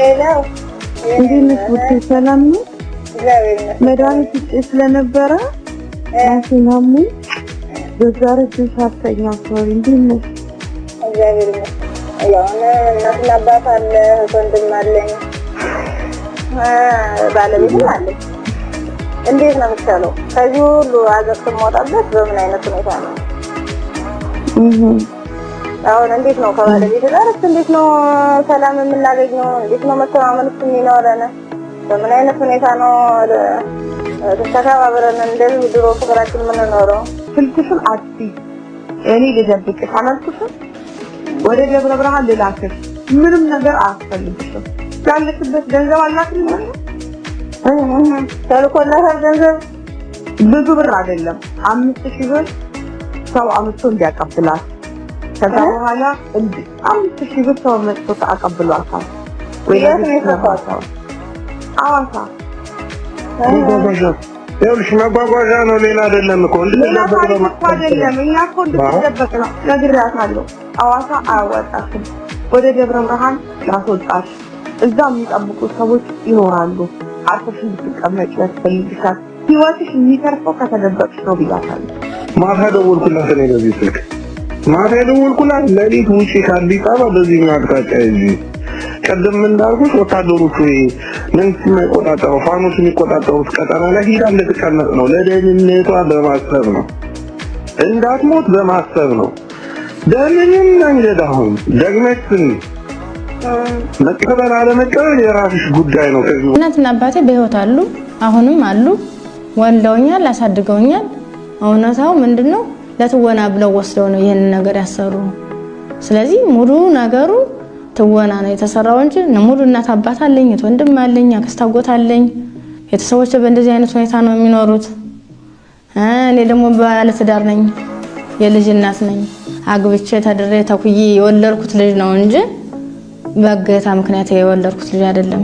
ሄሎ እንዴት ነሽ? ሰላም ነው? መድኃኒት ስለነበረ አሲናሙ በዛሬ ተሳተኛ ሶሪ እንዴት ነሽ? እግዚአብሔር ይመስገን። ያው እናትና አባት አለ ወንድም አለኝ ባለቤትም አለኝ። እንዴት ነው የምትለው? ከዚህ ሁሉ አዘቅት መውጣበት በምን አይነት ሁኔታ ነው? አሁን እንዴት ነው ከባለቤት ጋር እንዴት ነው ሰላም የምናገኘው? እንዴት ነው መተማመንስ የሚኖረን? በምን አይነት ሁኔታ ነው ተከባብረን እንደዚህ ድሮ ፍቅራችን የምንኖረው? ስልክሽን አጥፊ እኔ ልደብቅሽ አላልኩሽም? ወደ ደብረ ብርሃን ልላክሽ ምንም ነገር አያስፈልግሽም። ያለሽበት ገንዘብ አላክልኝ ተልኮልሻል ገንዘብ ብዙ ብር አይደለም 5000 ብር ሰው አምጥቶ እንዲያቀብላት ከዛ በኋላ 5000 ብር ሰው መጥቶ ተቀብሏታል። ወይስ ነው አዋሳ ይኸውልሽ መጓጓዣ ነው ሌላ አይደለም እኮ አይደለም እኛ እኮ እንደተደበቅ ነው ነግሬያታለሁ። አዋሳ አያወጣሽም ወደ ደብረ ብርሃን ላስወጣሽ እዛ የሚጠብቁ ሰዎች ይኖራሉ። አርፈሽ እንድትቀመጪ ያስፈልግሻል። ህይወትሽ የሚተርፈው ከተደበቅሽ ነው ብያታለሁ። ማታ ደወልኩላት እኔ በዚህ ስልክ ማታ ደወልኩላት ለሊት ውጪ ከአዲስ አበባ በዚህ አቅጣጫ እንጂ ቀደም እንዳልኩሽ ወታደሮቹ ምን የሚቆጣጠሩ ፋኖስ የሚቆጣጠሩት ቀጠና ላይ ሄዳ እንድትቀመጥ ነው። ለደህንነቷ በማሰብ ነው። እንዳትሞት በማሰብ ነው። ደምንም መንገድ አሁን ደግመሽ መቀበል አለመቀበል የራስሽ ጉዳይ ነው። እናትና አባቴ በህይወት አሉ፣ አሁንም አሉ። ወልደውኛል፣ አሳድገውኛል። እውነታው ምንድነው? ለትወና ብለው ወስደው ነው ይሄን ነገር ያሰሩ። ስለዚህ ሙሉ ነገሩ ትወና ነው የተሰራው እንጂ ሙሉ እናት አባት አለኝ፣ ወንድም አለኝ፣ አክስት አጎት አለኝ። ቤተሰቦቼ በእንደዚህ አይነት ሁኔታ ነው የሚኖሩት። እኔ ደግሞ ባለ ትዳር ነኝ፣ የልጅ እናት ነኝ። አግብቼ ተድሬ ተኩዬ የወለድኩት ልጅ ነው እንጂ በእገታ ምክንያት የወለድኩት ልጅ አይደለም።